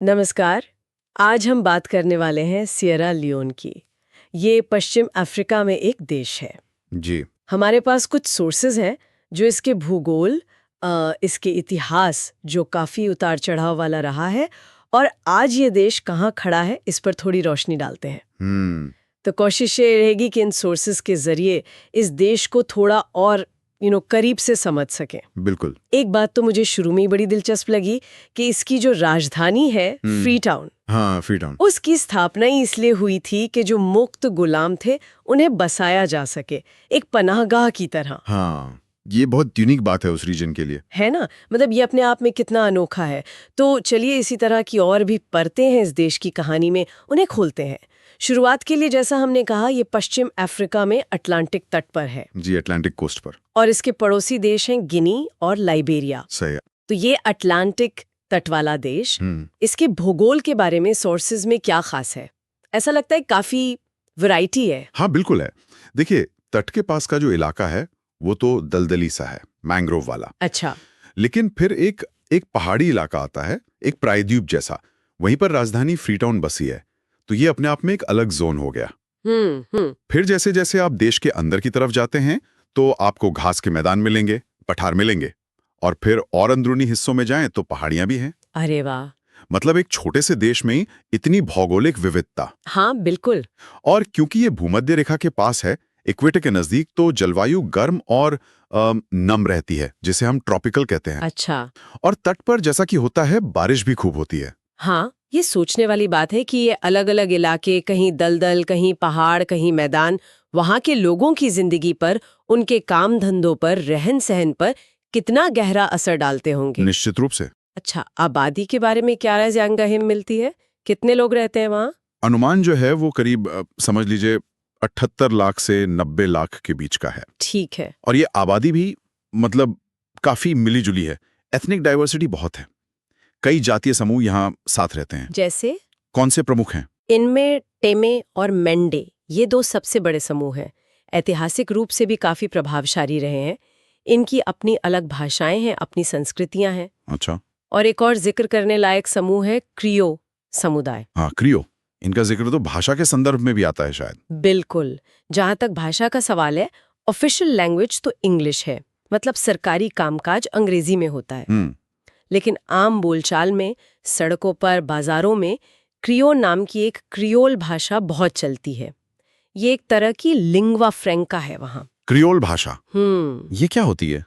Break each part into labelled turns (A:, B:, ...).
A: नमस्कार। आज हम बात करने वाले हैं सिएरा लियोन की। ये पश्चिम अफ्रीका में एक देश है।
B: जी।
A: हमारे पास कुछ सोर्सेज हैं जो इसके भूगोल, इसके इतिहास जो काफ़ी उतार चढ़ाव वाला रहा है, और आज ये देश कहाँ खड़ा है इस पर थोड़ी रोशनी डालते हैं। तो कोशिश ये रहेगी कि इन सोर्सेज के जरिए इस देश को थोड़ा और करीब से समझ सकें।
B: बिल्कुल।
A: एक बात तो मुझे शुरू में ही बड़ी दिलचस्प लगी कि इसकी जो राजधानी है फ्री टाउन,
B: हाँ, फ्री टाउन।
A: उसकी स्थापना ही इसलिए हुई थी कि जो मुक्त गुलाम थे उन्हें बसाया जा सके, एक पनाहगाह की तरह।
B: हाँ, ये बहुत यूनिक बात है उस रीजन के लिए।
A: है ना, मतलब ये अपने आप में कितना अनोखा है। तो चलिए इसी तरह की और भी परतें हैं इस देश की कहानी में, उन्हें खोलते हैं। शुरुआत के लिए जैसा हमने कहा, ये पश्चिम अफ्रीका में अटलांटिक तट पर है।
B: जी, अटलांटिक कोस्ट पर।
A: और इसके पड़ोसी देश हैं गिनी और लाइबेरिया।
B: सही है।
A: तो ये अटलांटिक तट वाला देश, इसके भूगोल के बारे में सोर्सेज में क्या खास है? ऐसा लगता है काफी वैरायटी है।
B: हाँ, बिल्कुल है। देखिए, तट के पास का जो इलाका है वो तो दलदली सा है, मैंग्रोव वाला।
A: अच्छा।
B: लेकिन फिर एक एक पहाड़ी इलाका आता है, एक प्रायद्वीप जैसा। वहीं पर राजधानी फ्रीटाउन बसी है। तो ये अपने आप में एक अलग जोन हो गया। फिर जैसे जैसे आप देश के अंदर की तरफ जाते हैं तो आपको घास के मैदान मिलेंगे, पठार मिलेंगे, और फिर और अंदरूनी हिस्सों में जाएं तो पहाड़ियां भी हैं।
A: अरे वाह।
B: मतलब एक छोटे से देश में ही इतनी भौगोलिक विविधता।
A: हाँ बिल्कुल।
B: और क्योंकि ये भूमध्य रेखा के पास है, इक्वेटर के नजदीक, तो जलवायु गर्म और नम रहती है, जिसे हम ट्रॉपिकल कहते हैं।
A: अच्छा।
B: और तट पर जैसा कि होता है, बारिश भी खूब होती है।
A: हाँ, ये सोचने वाली बात है कि ये अलग अलग इलाके, कहीं दलदल, कहीं पहाड़, कहीं मैदान, वहाँ के लोगों की जिंदगी पर, उनके काम धंधों पर, रहन सहन पर कितना गहरा असर डालते होंगे।
B: निश्चित रूप से।
A: अच्छा, आबादी के बारे में क्या राय जानकारी मिलती है? कितने लोग रहते हैं वहाँ?
B: अनुमान जो है वो करीब समझ लीजिए 78 लाख से 90 लाख के बीच का है।
A: ठीक है।
B: और ये आबादी भी मतलब काफी मिली जुली है। एथनिक डाइवर्सिटी बहुत है। कई जातीय समूह यहाँ साथ रहते हैं।
A: जैसे?
B: कौन से प्रमुख हैं?
A: इनमें टेमे और मेंडे, ये दो सबसे बड़े समूह हैं। ऐतिहासिक रूप से भी काफी प्रभावशाली रहे हैं। इनकी अपनी अलग भाषाएं हैं, अपनी संस्कृतियां हैं।
B: अच्छा।
A: और एक और जिक्र करने लायक समूह है क्रियो समुदाय।
B: हाँ, क्रियो। इनका जिक्र तो भाषा के संदर्भ में भी आता है शायद।
A: बिल्कुल। जहां तक भाषा का सवाल है, ऑफिशियल लैंग्वेज तो इंग्लिश है, मतलब सरकारी कामकाज अंग्रेजी में होता है। लेकिन आम बोलचाल में, सड़कों पर, बाजारों में क्रियो नाम की एक क्रियोल भाषा बहुत चलती है। ये एक तरह की लिंग्वा फ्रैंका है वहाँ।
B: क्रियोल भाषा? ये क्या होती है?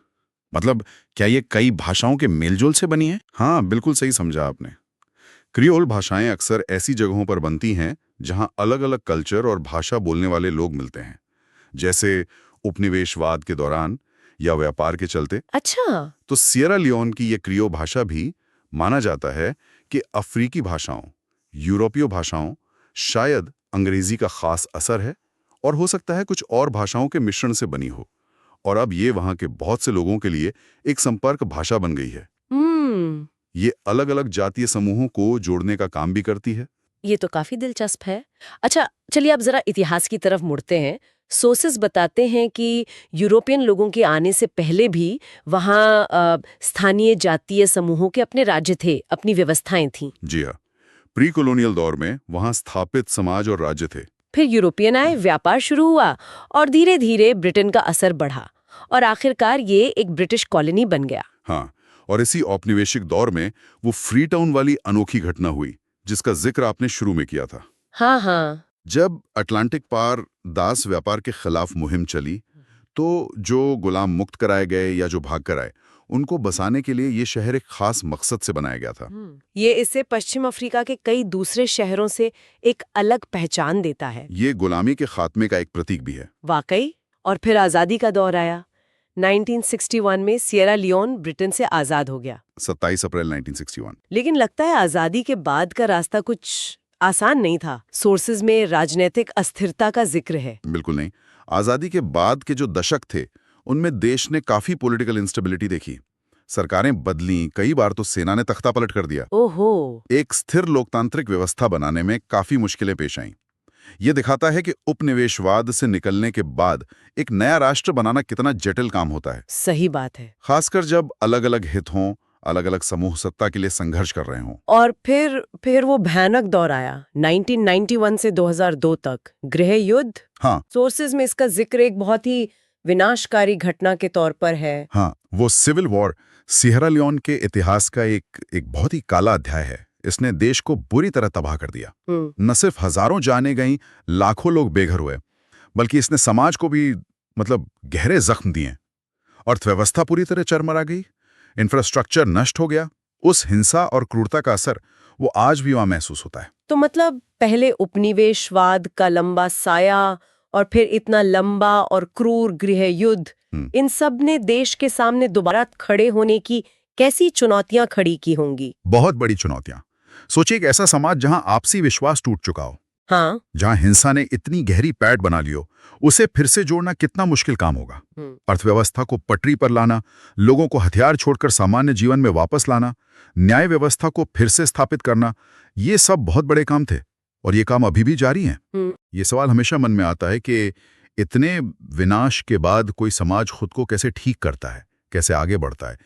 B: मतलब क्या ये कई भाषाओं के मेलजोल से बनी है? हाँ, बिल्कुल सही समझा आपने। क्रियोल भाषाएं अक्सर ऐसी जगहों पर बनती हैं जहां अलग-अलग कल्चर और भाषा बोलने वाले लोग मिलते हैं, जैसे उपनिवेशवाद के दौरान या व्यापार के चलते।
A: अच्छा।
B: तो सिएरा लियोन की ये क्रियो भाषा भी माना जाता है कि अफ्रीकी भाषाओं, यूरोपीय भाषाओं, शायद अंग्रेजी का खास असर है, और हो सकता है कुछ और भाषाओं के मिश्रण से बनी हो। और अब ये वहां के बहुत से लोगों के लिए एक संपर्क भाषा बन गई है। ये अलग अलग जातीय समूहों को जोड़ने का काम भी करती है।
A: ये तो काफी दिलचस्प है। अच्छा, चलिए अब जरा इतिहास की तरफ मुड़ते हैं। सोर्सेस बताते हैं कि यूरोपियन लोगों के आने से पहले भी वहाँ स्थानीय जातीय समूहों के अपने राज्य थे, अपनी व्यवस्थाएं थीं।
B: जी हाँ, प्री कॉलोनियल दौर में वहां स्थापित समाज और राज्य थे।
A: फिर यूरोपियन आए, व्यापार शुरू हुआ, और धीरे धीरे ब्रिटेन का असर बढ़ा, और आखिरकार ये एक ब्रिटिश कॉलोनी बन गया।
B: हाँ, और इसी औपनिवेशिक दौर में वो फ्री टाउन वाली अनोखी घटना हुई जिसका जिक्र आपने शुरू में किया था।
A: हाँ हाँ।
B: जब अटलांटिक पार दास व्यापार के खिलाफ मुहिम चली, तो जो गुलाम मुक्त कराए गए या जो भाग कर आए, उनको बसाने के लिए ये शहर एक खास मकसद से बनाया गया था।
A: ये इससे पश्चिम अफ्रीका के कई दूसरे शहरों से एक अलग पहचान देता है।
B: ये गुलामी के खात्मे का एक प्रतीक भी है।
A: वाकई। और फिर आजादी का दौर आया। 1961 में सिएरा लियोन ब्रिटेन से आजाद हो गया।
B: 27 अप्रैल 1961।
A: लेकिन लगता है आजादी के बाद का रास्ता कुछ आसान नहीं था। सोर्सेज में राजनीतिक अस्थिरता का जिक्र है।
B: बिल्कुल नहीं। आजादी के बाद के जो दशक थे, उनमें देश ने काफी पॉलिटिकल इंस्टेबिलिटी देखी। सरकारें बदली, कई बार तो सेना ने तख्ता पलट कर दिया।
A: ओहो।
B: एक स्थिर लोकतांत्रिक व्यवस्था बनाने में काफी मुश्किलें पेश आईं। ये दिखाता है कि उपनिवेशवाद से निकलने के बाद एक नया राष्ट्र बनाना कितना जटिल काम होता है।
A: सही बात है।
B: खासकर जब अलग-अलग हित हों, अलग अलग समूह सत्ता के लिए संघर्ष कर रहे हों।
A: और फिर वो भयानक दौर आया 1991 से 2002 तक, गृह युद्ध।
B: हाँ
A: सोर्सेज में इसका जिक्र एक बहुत ही विनाशकारी घटना के तौर पर है।
B: हाँ, वो सिविल वॉर सियरा लियोन के इतिहास का एक बहुत ही काला अध्याय है। इसने देश को बुरी तरह तबाह कर दिया। न सिर्फ हजारों जानें गईं, लाखों लोग बेघर हुए, बल्कि इसने समाज को भी गहरे जख्म दिए। अर्थव्यवस्था पूरी तरह चरमरा गई, इंफ्रास्ट्रक्चर नष्ट हो गया। उस हिंसा और क्रूरता का असर वो आज भी वहां महसूस होता है।
A: तो पहले उपनिवेशवाद का लंबा साया और फिर इतना लंबा और क्रूर गृह युद्ध, इन सब ने देश के सामने दोबारा खड़े होने की कैसी चुनौतियां खड़ी की होंगी?
B: बहुत बड़ी चुनौतियां। सोचिए एक ऐसा समाज जहां आपसी विश्वास टूट चुका हो,
A: हाँ,
B: जहां हिंसा ने इतनी गहरी पैठ बना ली हो, उसे फिर से जोड़ना कितना मुश्किल काम होगा। अर्थव्यवस्था को पटरी पर लाना, लोगों को हथियार छोड़कर सामान्य जीवन में वापस लाना, न्याय व्यवस्था को फिर से स्थापित करना, ये सब बहुत बड़े काम थे और ये काम अभी भी जारी हैं। ये सवाल हमेशा मन में आता है कि इतने विनाश के बाद कोई समाज खुद को कैसे ठीक करता है, कैसे आगे बढ़ता है।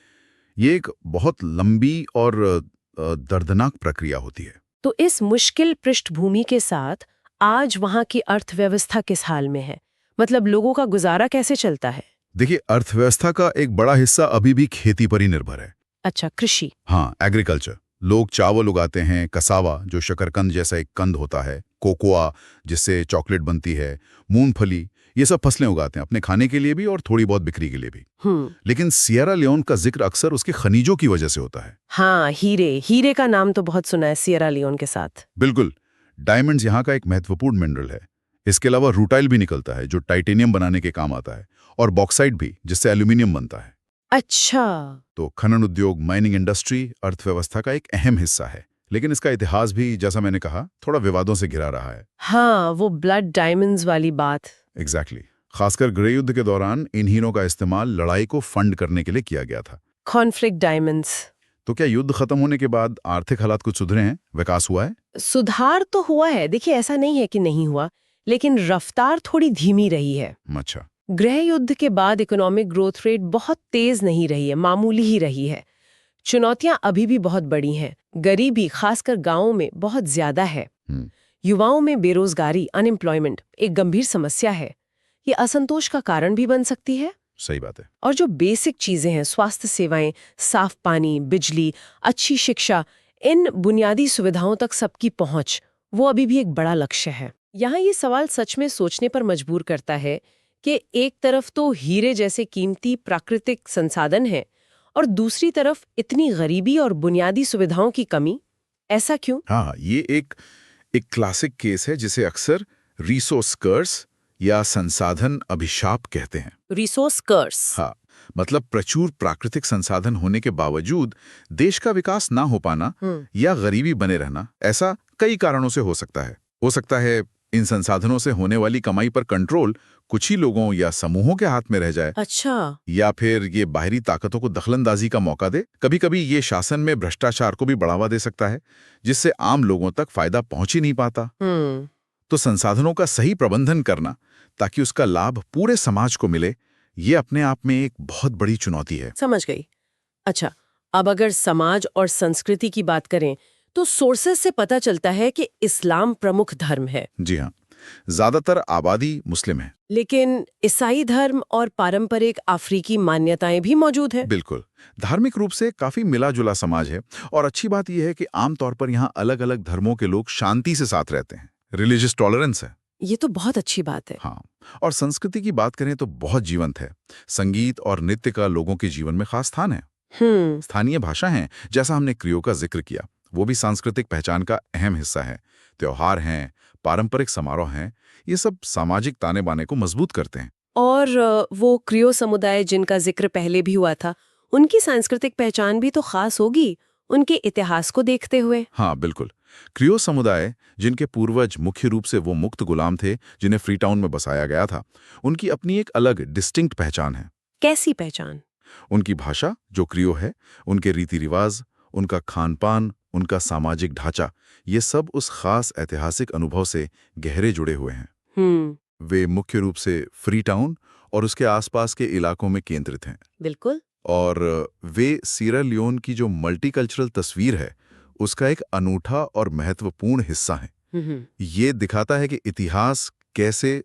B: ये एक बहुत लंबी और दर्दनाक प्रक्रिया होती है।
A: तो इस मुश्किल पृष्ठभूमि के साथ आज वहां की अर्थव्यवस्था किस हाल में है? लोगों का गुजारा कैसे चलता है?
B: देखिए, अर्थव्यवस्था का एक बड़ा हिस्सा अभी भी खेती पर ही निर्भर है।
A: अच्छा, कृषि।
B: हाँ, एग्रीकल्चर। लोग चावल उगाते हैं, कसावा जो शकरकंद जैसा एक कंद होता है, कोकोआ जिससे चॉकलेट बनती है, मूंगफली, ये सब फसलें उगाते हैं अपने खाने के लिए भी और थोड़ी बहुत बिक्री के लिए भी। लेकिन सियरा लियोन का जिक्र अक्सर उसके खनिजों की वजह से होता है।
A: हाँ, हीरे का नाम तो बहुत सुना है सियरा लियोन के साथ।
B: बिल्कुल, डायमंड्स यहाँ का एक महत्वपूर्ण मिनरल है। इसके अलावा रूटाइल भी निकलता है जो टाइटेनियम बनाने के काम आता है, और बॉक्साइट भी जिससे एल्यूमिनियम बनता है।
A: अच्छा,
B: तो खनन उद्योग, माइनिंग इंडस्ट्री अर्थव्यवस्था का एक अहम हिस्सा है, लेकिन इसका इतिहास भी, जैसा मैंने कहा, थोड़ा विवादों से घिरा रहा है।
A: हाँ, वो ब्लड डायमंड्स वाली बात।
B: एग्जैक्टली। खासकर गृह युद्ध के दौरान इन हीरों का इस्तेमाल लड़ाई को फंड करने के लिए किया गया था।
A: Conflict diamonds.
B: तो क्या युद्ध खत्म होने के बाद आर्थिक हालात कुछ सुधरे हैं, विकास हुआ है?
A: सुधार तो हुआ है, देखिए ऐसा नहीं है कि नहीं हुआ, लेकिन रफ्तार थोड़ी धीमी रही है।
B: अच्छा।
A: गृह युद्ध के बाद इकोनॉमिक ग्रोथ रेट बहुत तेज नहीं रही है, मामूली ही रही है। चुनौतियां अभी भी बहुत बड़ी हैं। गरीबी खासकर गांवों में बहुत ज्यादा है। युवाओं में बेरोजगारी, अनएम्प्लॉयमेंट एक गंभीर समस्या है। ये असंतोष का कारण भी बन सकती है।
B: सही बात है।
A: और जो बेसिक चीजें हैं, स्वास्थ्य सेवाएं, साफ पानी, बिजली, अच्छी शिक्षा, इन बुनियादी सुविधाओं तक सबकी पहुंच, वो अभी भी एक बड़ा लक्ष्य है। यहाँ ये सवाल सच में सोचने पर मजबूर करता है कि एक तरफ तो हीरे जैसे कीमती प्राकृतिक संसाधन है और दूसरी तरफ इतनी गरीबी और बुनियादी सुविधाओं की कमी। ऐसा क्यों?
B: हाँ, ये एक क्लासिक केस है जिसे अक्सर रिसोर्स कर्स या संसाधन अभिशाप कहते हैं।
A: रिसोर्स कर्स।
B: हाँ, प्रचुर प्राकृतिक संसाधन होने के बावजूद देश का विकास ना हो पाना या गरीबी बने रहना, ऐसा कई कारणों से हो सकता है। हो सकता है इन संसाधनों से होने वाली कमाई पर कंट्रोल कुछ ही लोगों या समूहों के हाथ में रह जाए।
A: अच्छा।
B: या फिर ये बाहरी ताकतों को दखलंदाजी का मौका दे। कभी कभी ये शासन में भ्रष्टाचार को भी बढ़ावा दे सकता है, जिससे आम लोगों तक फायदा पहुंच ही नहीं पाता। तो संसाधनों का सही प्रबंधन करना ताकि उसका लाभ पूरे समाज को मिले, ये अपने आप में एक बहुत बड़ी चुनौती है।
A: समझ गई। अच्छा, अब अगर समाज और संस्कृति की बात करें तो सोर्सेस से पता चलता है कि इस्लाम प्रमुख धर्म है।
B: जी हाँ, ज्यादातर आबादी मुस्लिम है,
A: लेकिन ईसाई धर्म और पारंपरिक अफ्रीकी मान्यताएं भी मौजूद हैं।
B: बिल्कुल। धार्मिक रूप से काफी मिला जुला समाज है, और अच्छी बात यह है कि आमतौर पर यहाँ अलग अलग धर्मों के लोग शांति से साथ रहते हैं। रिलीजियस टॉलरेंस है।
A: ये तो बहुत अच्छी बात है।
B: हाँ, और संस्कृति की बात करें तो बहुत जीवंत है। संगीत और नृत्य का लोगों के जीवन में खास स्थान है। स्थानीय भाषा है, जैसा हमने क्रियो का जिक्र किया, वो भी सांस्कृतिक पहचान का अहम हिस्सा है। त्योहार हैं, पारंपरिक समारोह हैं, ये सब सामाजिक ताने बाने को मजबूत करते हैं।
A: और वो क्रियो समुदाय जिनका जिक्र पहले भी हुआ था, उनकी सांस्कृतिक पहचान भी तो खास होगी उनके इतिहास को देखते हुए।
B: हाँ बिल्कुल। क्रियो समुदाय, जिनके पूर्वज मुख्य रूप से वो मुक्त गुलाम थे जिन्हें फ्रीटाउन में बसाया गया था, उनकी अपनी एक अलग डिस्टिंक्ट पहचान है।
A: कैसी पहचान?
B: उनकी भाषा जो क्रियो है, उनके रीति रिवाज, उनका खान पान, उनका सामाजिक ढांचा, ये सब उस खास ऐतिहासिक अनुभव से गहरे जुड़े हुए हैं। वे मुख्य रूप से फ्रीटाउन और उसके आसपास के इलाकों में केंद्रित हैं।
A: बिल्कुल।
B: और वे सीरा लियोन की जो मल्टीकल्चरल तस्वीर है उसका एक अनूठा और महत्वपूर्ण हिस्सा है। ये दिखाता है कि इतिहास कैसे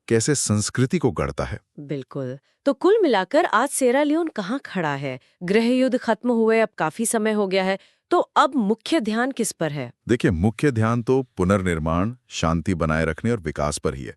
B: कैसे संस्कृति को गढ़ता है।
A: बिल्कुल। तो कुल मिलाकर आज सेरा लियोन कहाँ खड़ा है? गृह युद्ध खत्म हुए अब काफी समय हो गया है, तो अब मुख्य ध्यान किस पर है?
B: देखिए, मुख्य ध्यान तो पुनर्निर्माण, शांति बनाए रखने और विकास पर ही है।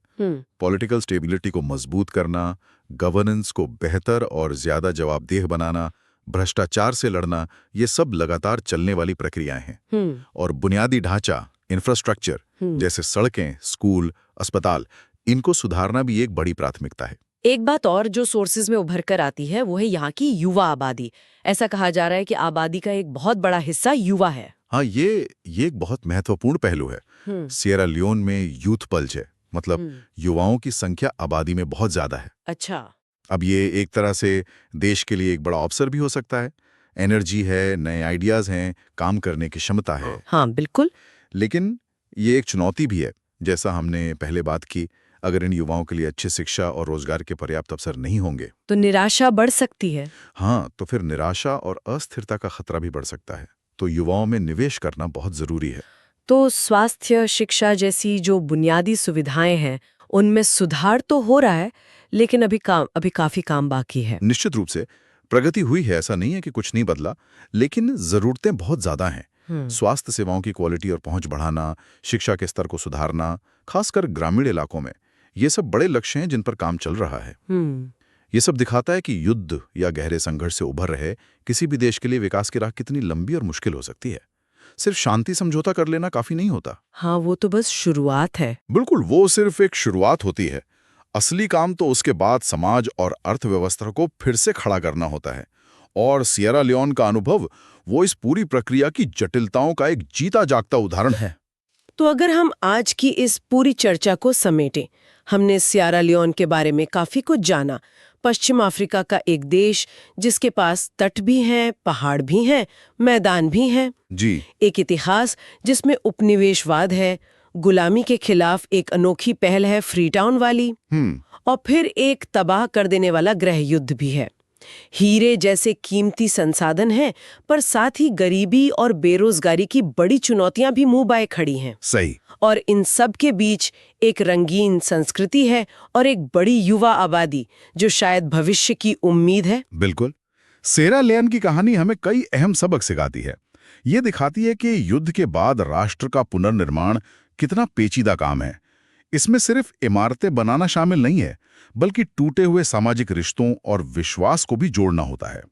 B: पॉलिटिकल स्टेबिलिटी को मजबूत करना, गवर्नेंस को बेहतर और ज्यादा जवाबदेह बनाना, भ्रष्टाचार से लड़ना, ये सब लगातार चलने वाली प्रक्रियाएं हैं। और बुनियादी ढांचा, इंफ्रास्ट्रक्चर जैसे सड़कें, स्कूल, अस्पताल, इनको सुधारना भी एक बड़ी प्राथमिकता है।
A: एक बात और जो सोर्सेज में उभर कर आती है वो है यहाँ की युवा आबादी। ऐसा कहा जा रहा है कि आबादी का एक बहुत बड़ा हिस्सा युवा है।
B: हाँ, ये एक बहुत महत्वपूर्ण पहलू है। सिएरा लियोन में यूथ पल्ज है, मतलब युवाओं की संख्या आबादी में बहुत ज्यादा है।
A: अच्छा।
B: अब ये एक तरह से देश के लिए एक बड़ा अवसर भी हो सकता है। एनर्जी है, नए आइडियाज हैं, काम करने की क्षमता है।
A: हाँ, बिल्कुल।
B: लेकिन ये एक चुनौती भी है। जैसा हमने पहले बात की, अगर इन युवाओं के लिए अच्छी शिक्षा और रोजगार के पर्याप्त अवसर नहीं होंगे
A: तो निराशा बढ़ सकती है।
B: हाँ, तो फिर निराशा और अस्थिरता का खतरा भी बढ़ सकता है। तो युवाओं में निवेश करना बहुत जरूरी है।
A: तो स्वास्थ्य, शिक्षा जैसी जो बुनियादी सुविधाएं हैं उनमें सुधार तो हो रहा है, लेकिन अभी काफी काम बाकी है।
B: निश्चित रूप से प्रगति हुई है, ऐसा नहीं है कि कुछ नहीं बदला, लेकिन जरूरतें बहुत ज्यादा हैं। स्वास्थ्य सेवाओं की क्वालिटी और पहुंच बढ़ाना, शिक्षा के स्तर को सुधारना, खासकर ग्रामीण इलाकों में, ये सब बड़े लक्ष्य हैं जिन पर काम चल रहा है। ये सब दिखाता है कि युद्ध या गहरे संघर्ष से उभर रहे किसी भी देश के लिए विकास की राह कितनी लंबी और मुश्किल हो सकती है। सिर्फ शांति समझौता कर लेना काफी नहीं होता।
A: हाँ, वो तो बस शुरुआत है।
B: बिल्कुल, वो सिर्फ एक शुरुआत होती है। असली काम तो उसके बाद समाज और अर्थव्यवस्था को फिर से खड़ा करना होता है। और सिएरा लियोन का अनुभव वो इस पूरी प्रक्रिया की जटिलताओं का एक जीता जागता उदाहरण है।
A: तो अगर हम आज की इस पूरी चर्चा को समेटें, हमने सिएरा लियोन के बारे में काफी कुछ जाना। पश्चिम अफ्रीका का एक देश जिसके पास तट भी हैं, पहाड़ भी हैं, मैदान भी हैं।
B: जी।
A: एक इतिहास जिसमें उपनिवेशवाद है, गुलामी के खिलाफ एक अनोखी पहल है फ्रीटाउन वाली, और फिर एक तबाह कर देने वाला गृह युद्ध भी है। हीरे जैसे कीमती संसाधन हैं, पर साथ ही गरीबी और बेरोजगारी की बड़ी चुनौतियां भी मुंह बाए खड़ी हैं।
B: सही।
A: और इन सब के बीच एक रंगीन संस्कृति है और एक बड़ी युवा आबादी जो शायद भविष्य की उम्मीद है।
B: बिल्कुल। सिएरा लियोन की कहानी हमें कई अहम सबक सिखाती है। ये दिखाती है कि युद्ध के बाद राष्ट्र का पुनर्निर्माण कितना पेचीदा काम है। इसमें सिर्फ इमारतें बनाना शामिल नहीं है, बल्कि टूटे हुए सामाजिक रिश्तों और विश्वास को भी जोड़ना होता है।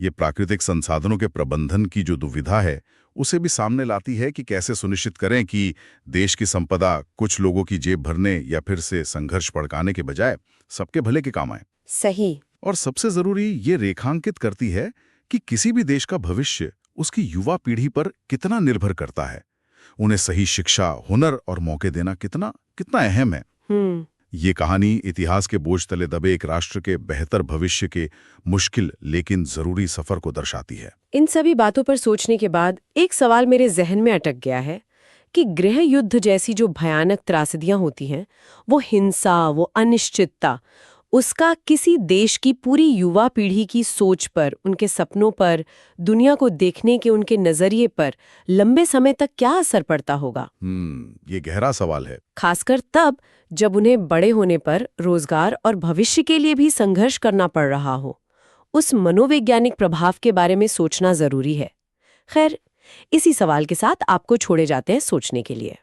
B: ये प्राकृतिक संसाधनों के प्रबंधन की जो दुविधा है उसे भी सामने लाती है कि कैसे सुनिश्चित करें कि देश की संपदा कुछ लोगों की जेब भरने या फिर से संघर्ष भड़काने के बजाय सबके भले के काम आए।
A: सही।
B: और सबसे जरूरी ये रेखांकित करती है कि किसी भी देश का भविष्य उसकी युवा पीढ़ी पर कितना निर्भर करता है। उन्हें सही शिक्षा, हुनर और मौके देना कितना अहम है। ये कहानी इतिहास के बोझ तले दबे एक राष्ट्र के बेहतर भविष्य के मुश्किल लेकिन जरूरी सफर को दर्शाती है।
A: इन सभी बातों पर सोचने के बाद एक सवाल मेरे जहन में अटक गया है कि गृह युद्ध जैसी जो भयानक त्रासदियां होती हैं, वो हिंसा, वो अनिश्चितता, उसका किसी देश की पूरी युवा पीढ़ी की सोच पर, उनके सपनों पर, दुनिया को देखने के उनके नजरिए पर लंबे समय तक क्या असर पड़ता होगा?
B: ये गहरा सवाल है।
A: खासकर तब जब उन्हें बड़े होने पर रोजगार और भविष्य के लिए भी संघर्ष करना पड़ रहा हो। उस मनोवैज्ञानिक प्रभाव के बारे में सोचना जरूरी है। खैर, इसी सवाल के साथ आपको छोड़े जाते हैं सोचने के लिए।